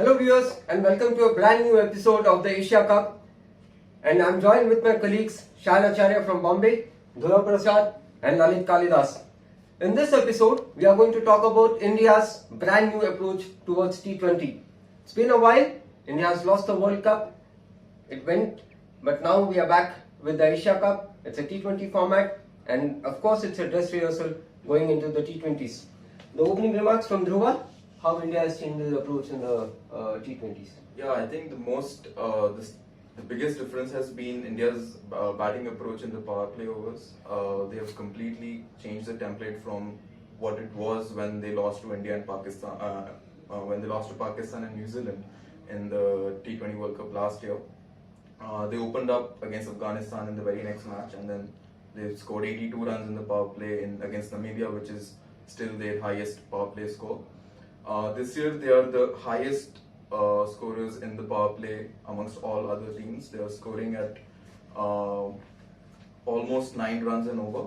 Hello viewers and welcome to a brand new episode of the Asia Cup, and I'm joined with my colleagues Shayan Acharya from Bombay, Dhruv Prasad and Lalit Kalidas. In this episode, we are going to talk about India's brand new approach towards T20. It's been a while, India has lost the World Cup, it went, but now we are back with the Asia Cup. It's a T20 format and of course it's a dress rehearsal going into the T20s. The opening remarks from Dhruva, how India has changed its approach in the T20s. Yeah, I think the biggest difference has been India's batting approach in the power play overs. They have completely changed the template from what it was when they lost to India and Pakistan, when they lost to Pakistan and New Zealand in the T20 World Cup last year. They opened up against Afghanistan in the very next match, and then they scored 82 runs in the power play against Namibia, which is still their highest power play score. This year they are the highest scorers in the power play amongst all other teams. They are scoring at almost 9 runs and over,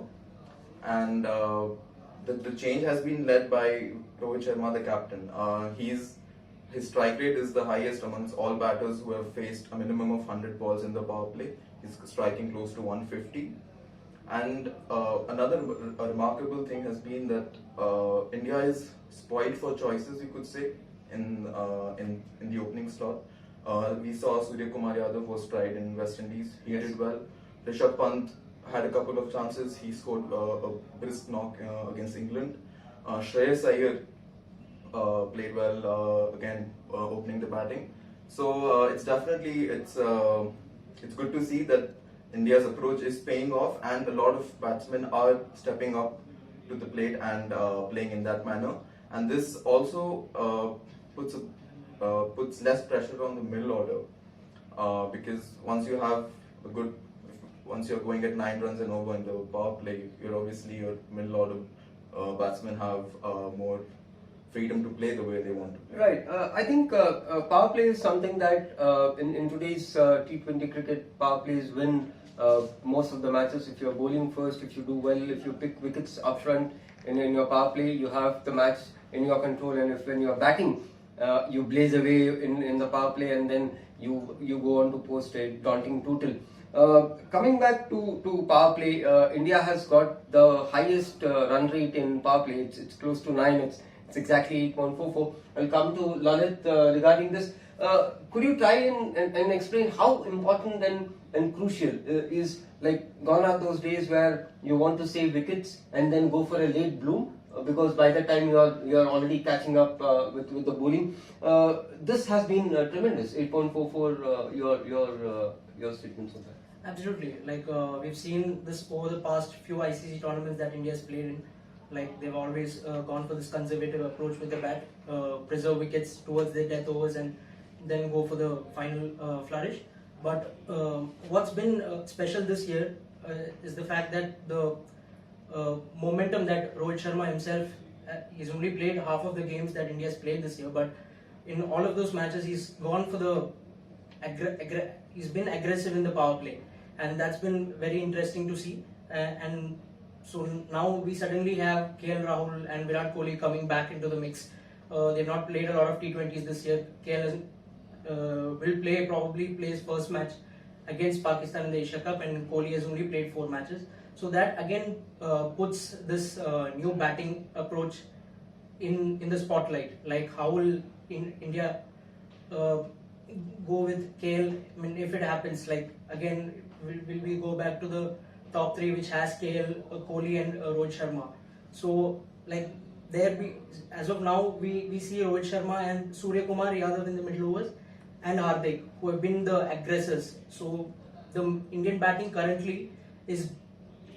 and the change has been led by Rohit Sharma, the captain. His strike rate is the highest amongst all batters who have faced a minimum of 100 balls in the power play. He's striking close to 150. And another remarkable thing has been that India is spoiled for choices, you could say, in the opening slot. We saw Surya Kumar Yadav was tried in West Indies. He did well. Rishabh Pant had a couple of chances. He scored a brisk knock against England. Shreyas Iyer played well again, opening the batting. So it's definitely it's good to see that India's approach is paying off, and a lot of batsmen are stepping up to the plate and playing in that manner. And this also puts less pressure on the middle order, because once you're going at 9 runs and over in the power play, your middle order batsmen have more freedom to play the way they want to play. Right. I think power play is something that in today's T20 cricket, power plays win most of the matches. If you're bowling first, if you do well, if you pick wickets up front in your power play, you have the match in your control. And if when you're batting, you blaze away in the power play, and then you go on to post a daunting total. Coming back to power play, India has got the highest run rate in power play. It's close to 9. It's exactly 8.44. I'll come to Lalit regarding this. Could you try and explain how important and crucial is, like, gone are those days where you want to save wickets and then go for a late bloom, because by the time you're already catching up with the bowling. This has been tremendous. 8.44. Your statements on that? Absolutely. Like we've seen this over the past few ICC tournaments that India has played in. Like they've always gone for this conservative approach with the bat, preserve wickets towards their death overs and then go for the final flourish. But what's been special this year is the fact that the momentum that Rohit Sharma himself, he's only played half of the games that India's played this year, but in all of those matches he's gone for the he's been aggressive in the power play, and that's been very interesting to see. And so now we suddenly have KL Rahul and Virat Kohli coming back into the mix. They've not played a lot of T20s this year. KL will probably play his first match against Pakistan in the Asia Cup, and Kohli has only played 4 matches. So that again puts this new batting approach in the spotlight. Like how will India go with KL? I mean, if it happens, like again, will we go back to the top 3, which has KL, Kohli and Rohit Sharma? So like as of now we see Rohit Sharma and Surya Kumar Yadav in the middle overs, and Hardik, who have been the aggressors. So the Indian batting currently is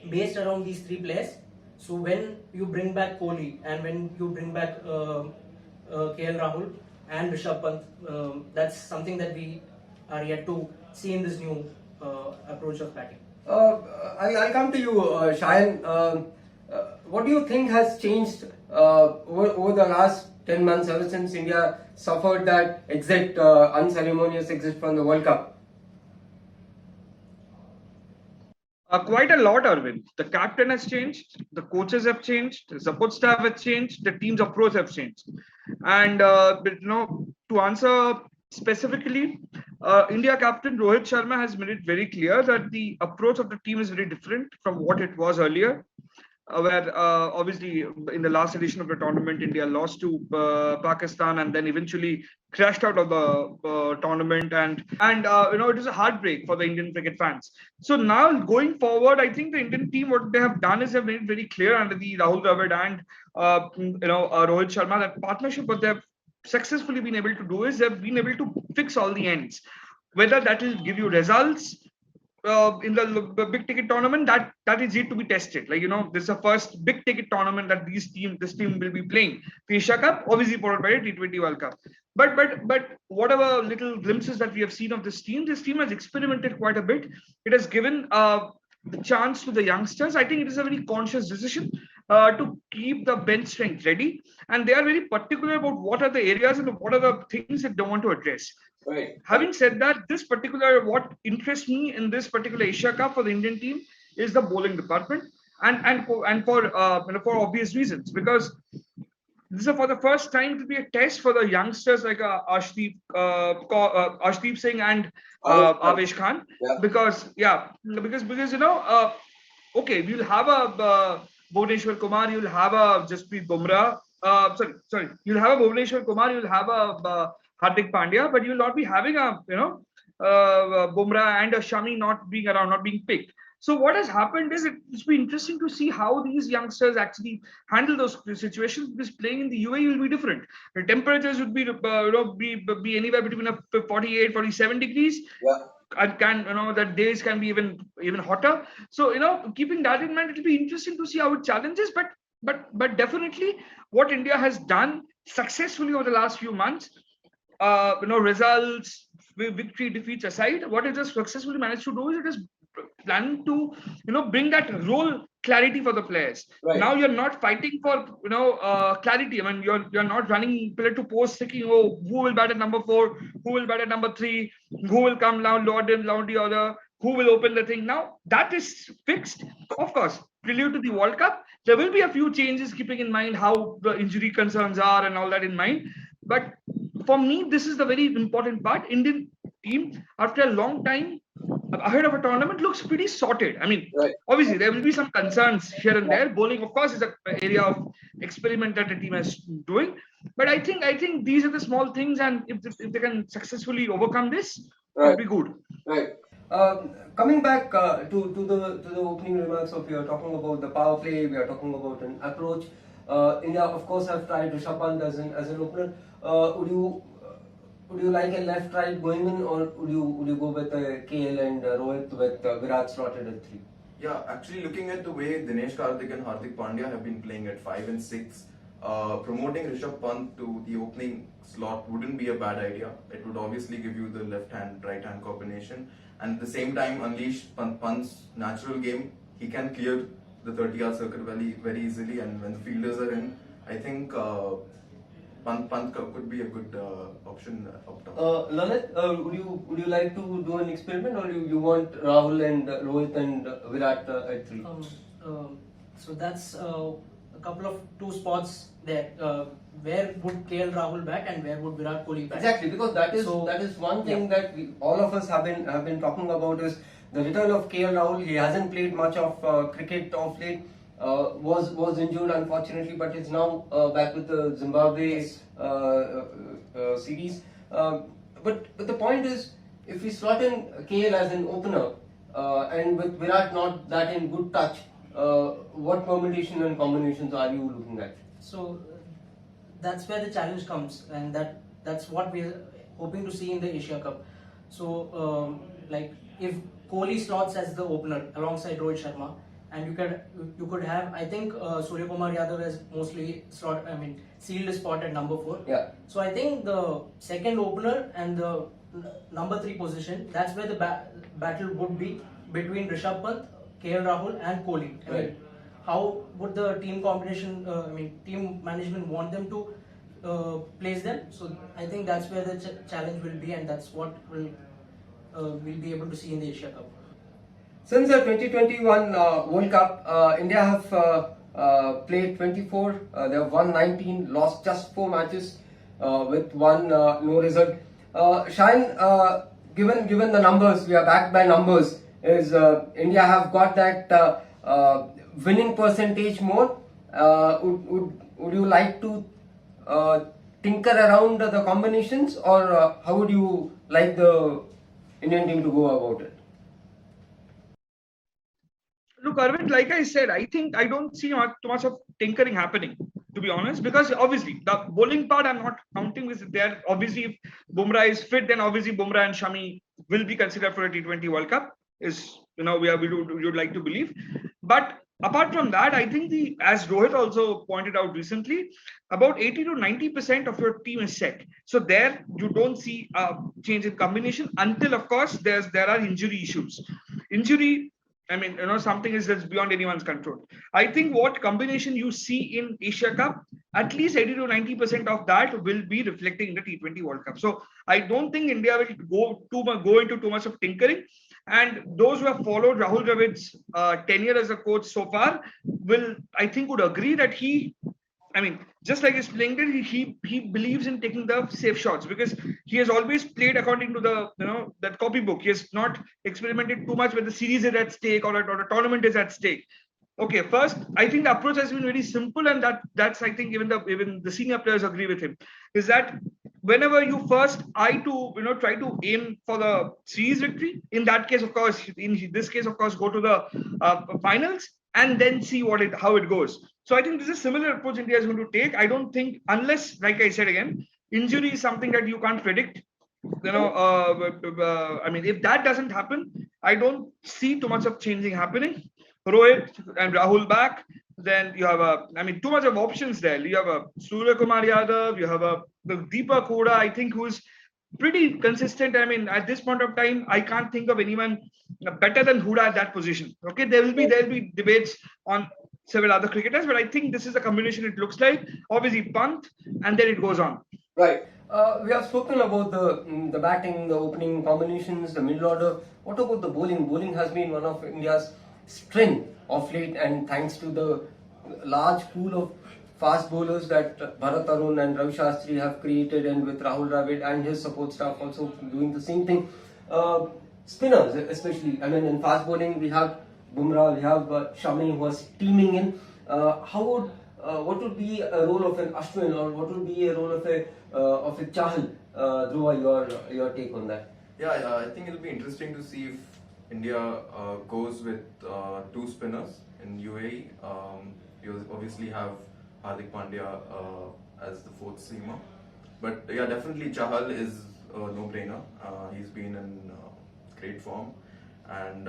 based around these 3 players. So when you bring back Kohli and when you bring back KL Rahul and Rishabh Pant, that's something that we are yet to see in this new approach of batting. I'll come to you, Shayan. What do you think has changed over the last 10 months, ever since India suffered that unceremonious exit from the World Cup? Quite a lot, Arvind. The captain has changed, the coaches have changed, the support staff has changed, the team's approach have changed, and to answer specifically, India captain Rohit Sharma has made it very clear that the approach of the team is very different from what it was earlier. Where obviously in the last edition of the tournament, India lost to Pakistan and then eventually crashed out of the tournament, and it was a heartbreak for the Indian cricket fans. So now going forward, I think the Indian team, what they have done is they've made it very clear under the Rahul Dravid and Rohit Sharma, that partnership what they've successfully been able to do is they've been able to fix all the ends, whether that will give you results in the big ticket tournament, that is yet to be tested. This is the first big ticket tournament that this team will be playing. The Asia Cup, obviously followed by the T20 World Cup. But whatever little glimpses that we have seen of this team has experimented quite a bit. It has given the chance to the youngsters. I think it is a very conscious decision to keep the bench strength ready, and they are very particular about what are the areas and what are the things that they want to address. Right. Having said that, what interests me in this particular Asia Cup for the Indian team is the bowling department, and for obvious reasons, because this is for the first time to be a test for the youngsters like Arshdeep Singh and Avesh Khan. Yeah. Because okay, we'll have a Bhuvneshwar Kumar, you'll have a Jasprit Bumrah. You'll have a Bhuvneshwar Kumar, you'll have a Hardik Pandya, but you will not be having a Bumrah and a Shami not being around, not being picked. So what has happened is it's been interesting to see how these youngsters actually handle those situations, because playing in the UAE will be different. The temperatures would be anywhere between 48, 47 degrees. Yeah. And that days can be even hotter. So keeping that in mind, it'll be interesting to see how it challenges. But definitely what India has done successfully over the last few months, results, victory, defeats aside, what it has successfully managed to do is it is planning to bring that role clarity for the players. Right. Now you're not fighting for clarity. I mean, you're not running pillar to post thinking, oh, who will bat at number 4, who will bat at number 3, who will come down the order, who will open the thing. Now that is fixed. Of course, prelude to the World Cup, there will be a few changes, keeping in mind how the injury concerns are and all that in mind. But for me, this is the very important part. Indian team, after a long time ahead of a tournament, looks pretty sorted. I mean, Right. Obviously there will be some concerns here and there. Bowling, of course, is an area of experiment that the team is doing. But I think these are the small things, and if they can successfully overcome this, Right. it'll be good. Right. Coming back to the opening remarks of, we are talking about the power play, we are talking about an approach. India, of course, have tried Rishabh Pant as an opener. Would you like a left-right going in, or would you go with KL and Rohit with Virat slotted at 3? Yeah, actually looking at the way Dinesh Karthik and Hardik Pandya have been playing at 5 and 6, promoting Rishabh Pant to the opening slot wouldn't be a bad idea. It would obviously give you the left-hand, right-hand combination, and at the same time unleash Pant's natural game. He can clear the 30-yard circle very easily, and when the fielders are in, I think Pant could be a good option up top. Lalit, would you like to do an experiment, or you want Rahul and Rohit and Virat at 3? So that's a couple of 2 spots there. Where would KL Rahul bat and where would Virat Kohli bat? Exactly, because that is one thing that all of us have been talking about, is the return of KL Rahul. He hasn't played much of cricket of late. Was injured, unfortunately, but is now back with the Zimbabwe series. But the point is, if we slot in KL as an opener and with Virat not that in good touch, what permutation and combinations are you looking at? So that's where the challenge comes, and that's what we're hoping to see in the Asia Cup. So if Kohli slots as the opener alongside Rohit Sharma, and you could have, I think Surya Kumar Yadav has mostly sealed a spot at number 4. Yeah. So I think the second opener and the number 3 position, that's where the battle would be between Rishabh Pant, KL Rahul and Kohli. I mean, how would the team combination, team management want them to place them? So I think that's where the challenge will be, and that's what we'll be able to see in the Asia Cup. Since the 2021 World Cup, India have played 24. They have won 19, lost just 4 matches. with one no result. Shayan, given the numbers, we are backed by numbers. Is India have got that winning percentage more? Would you like to tinker around the combinations, or how would you like the Indian team to go about it? Look, Arvind, like I said, I think I don't see too much of tinkering happening, to be honest, because obviously the bowling part I'm not counting with there. Obviously, if Bumrah is fit, then obviously Bumrah and Shami will be considered for a T20 World Cup. We would like to believe. But apart from that, I think as Rohit also pointed out recently, about 80 to 90% of your team is set. So there you don't see a change in combination until, of course, there are injury issues. Injury, I mean, something that's beyond anyone's control. I think what combination you see in Asia Cup, at least 80 to 90% of that will be reflecting in the T20 World Cup. So I don't think India will go into too much of tinkering. And those who have followed Rahul Dravid's tenure as a coach so far would agree that just like he's playing there, he believes in taking the safe shots because he has always played according to that copybook. He has not experimented too much when the series is at stake or a tournament is at stake. Okay, first, I think the approach has been very simple, and that's I think even the senior players agree with him. Is that whenever you first try to aim for the series victory, in that case, of course, in this case, of course, go to the finals and then see how it goes. So I think this is a similar approach India is going to take. I don't think, unless, like I said again, injury is something that you can't predict. If that doesn't happen, I don't see too much of changing happening. Rohit and Rahul back, then you have too much of options there. You have a Surya Kumar Yadav, you have the Deepak Hooda, I think, who's pretty consistent. I mean, at this point of time, I can't think of anyone better than Hooda at that position. Okay, there'll be debates on several other cricketers, but I think this is the combination it looks like. Obviously, Pant, and then it goes on. Right. We have spoken about the batting, the opening combinations, the middle order. What about the bowling? Bowling has been one of India's strength of late, and thanks to the large pool of fast bowlers that Bharat Arun and Ravi Shastri have created, and with Rahul Dravid and his support staff also doing the same thing. Spinners especially, in fast bowling we have Bumrah, we have Shami who was teaming in. What would be a role of an Ashwin, or what would be a role of a Chahal? Dhruva, your take on that? Yeah, I think it'll be interesting to see if India goes with two spinners in UAE. You obviously have Hardik Pandya as the fourth seamer, but yeah, definitely Chahal is a no-brainer. He's been in great form, and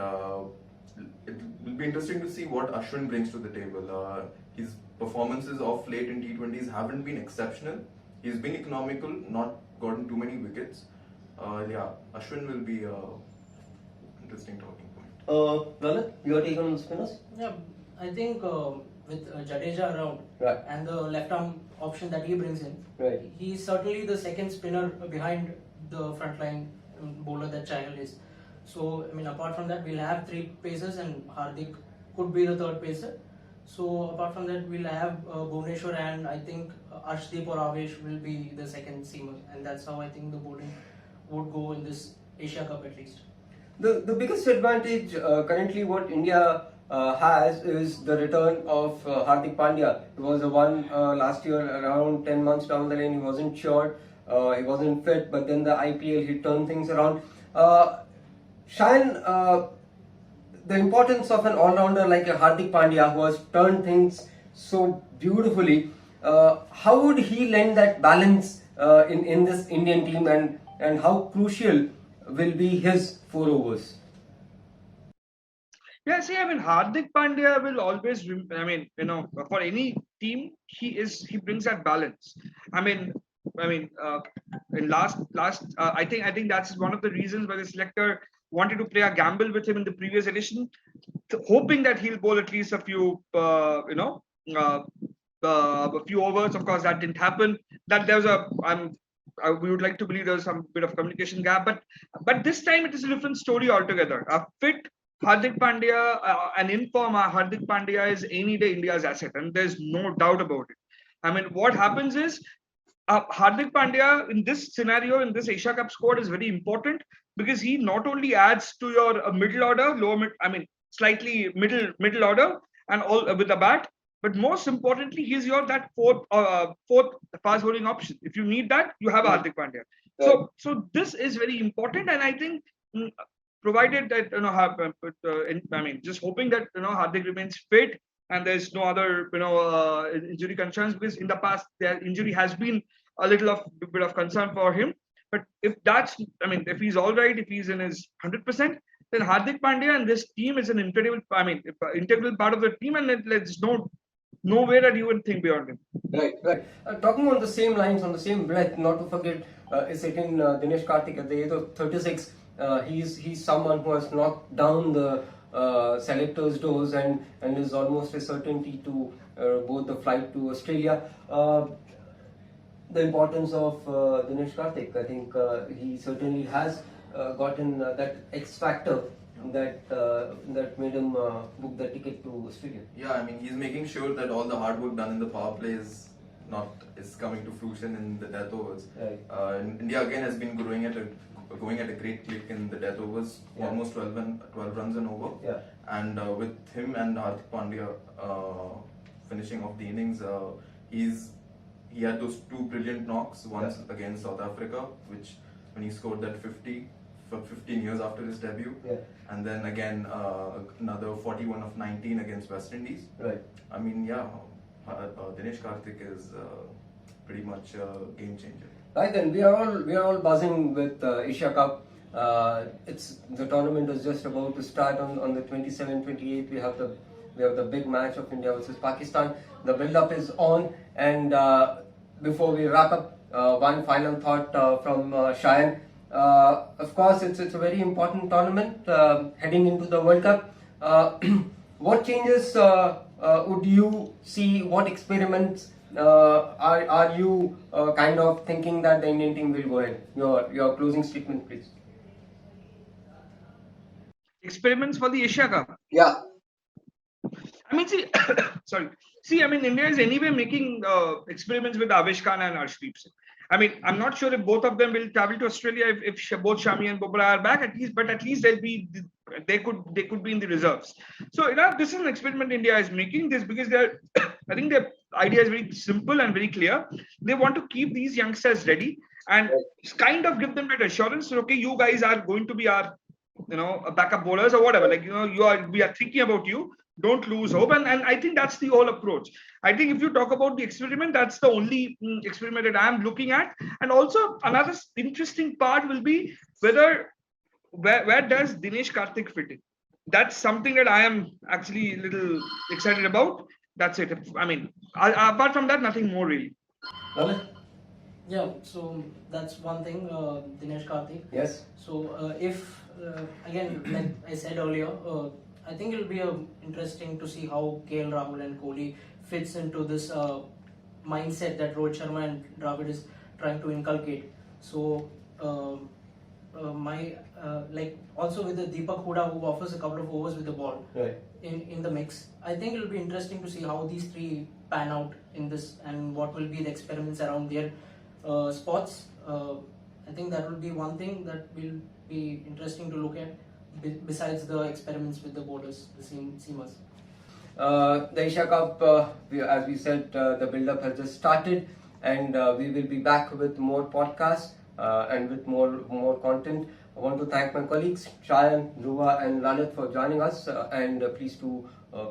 it will be interesting to see what Ashwin brings to the table. His performances of late in T20s haven't been exceptional. He's been economical, not gotten too many wickets. Ashwin will be interesting talking point. Lalit, your take on spinners? Yeah, I think with Jadeja around, right, and the left arm option that he brings in, right, he's certainly the second spinner behind the frontline bowler that Chahal is. So, apart from that, we'll have three pacers, and Hardik could be the third pacer. So, apart from that, we'll have Bhuvneshwar, and I think Arshdeep or Avesh will be the second seamer, and that's how I think the bowling would go in this Asia Cup at least. The biggest advantage currently what India has is the return of Hardik Pandya. He was the one last year around 10 months down the lane. He wasn't sure, he wasn't fit, but then the IPL he turned things around. Shayan, the importance of an all-rounder like a Hardik Pandya who has turned things so beautifully, how would he lend that balance in this Indian team, and how crucial will be his 4 overs? Yeah, see, Hardik Pandya will always, for any team, he brings that balance. In last, I think that's one of the reasons why the selector wanted to play a gamble with him in the previous edition, hoping that he'll bowl at least a few, a few overs. Of course, that didn't happen. That there was we would like to believe there was some bit of communication gap, but this time it is a different story altogether. A fit Hardik Pandya, an informed Hardik Pandya is any day India's asset, and there's no doubt about it. What happens is, Hardik Pandya in this scenario, in this Asia Cup squad, is very important because he not only adds to your middle order, slightly middle order, and all with the bat, but most importantly, he's your that fourth fast bowling option. If you need that, you have Hardik Pandya. So this is very important, and I think provided that just hoping that Hardik remains fit and there's no other injury concerns, because in the past their injury has been a bit of concern for him. But if if he's all right, if he's in his 100%, then Hardik Pandya and this team is an integral part of the team, and there's no way that you will think beyond him. Right. Talking on the same lines, on the same breath, not to forget, is sitting Dinesh Karthik at the age of 36. He's someone who has knocked down the selectors' doors and is almost a certainty to both the flight to Australia. The importance of Dinesh Karthik, I think he certainly has gotten that X factor that made him book the ticket to Australia. Yeah, I mean, he's making sure that all the hard work done in the power play is coming to fruition in the death overs. Right. India again has been going at a great click in the death overs, almost 12 runs and over. Yeah. And with him and Hardik Pandya finishing off the innings, he had those two brilliant knocks, once against South Africa, which when he scored that 50 for 15 years after his debut, and then again another 41 of 19 against West Indies. Right. I mean, Dinesh Karthik is pretty much a game changer. Right then, we are all buzzing with Asia Cup. The tournament is just about to start on the 27th, 28th. We have the big match of India versus Pakistan. The build-up is on, and before we wrap up, one final thought from Shayan. Of course, it's a very important tournament heading into the World Cup. What changes would you see? What experiments are you kind of thinking that the Indian team will go ahead? Your closing statement, please. Experiments for the Asia Cup. Yeah. I mean, India is anyway making experiments with Avesh Khan and Arshdeep Singh. I mean, I'm not sure if both of them will travel to Australia if both Shami and Bumrah are back, but at least they could be in the reserves. So this is an experiment India is making this because I think their idea is very simple and very clear. They want to keep these youngsters ready and kind of give them that assurance that, okay, you guys are going to be our backup bowlers or whatever. We are thinking about you. Don't lose hope, and I think that's the whole approach. I think if you talk about the experiment, that's the only experiment that I'm looking at. And also another interesting part will be where does Dinesh Karthik fit in? That's something that I am actually a little excited about. That's it. I mean, apart from that, nothing more really. Yeah, so that's one thing, Dinesh Karthik. Yes. So if again, like I said earlier, I think it'll be interesting to see how KL Rahul and Kohli fits into this mindset that Rohit Sharma and Dravid is trying to inculcate. So also with the Deepak Hooda, who offers a couple of overs with the ball in the mix, I think it'll be interesting to see how these three pan out in this and what will be the experiments around their spots. I think that will be one thing that will be interesting to look at. Besides the experiments with the bowlers, the seamers. The Asia Cup, as we said, the build-up has just started, and we will be back with more podcasts and with more content. I want to thank my colleagues Shayan, Dhruva, and Lalit for joining us, and please do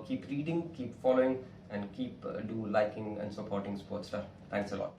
keep reading, keep following, and keep liking and supporting Sportstar. Thanks a lot.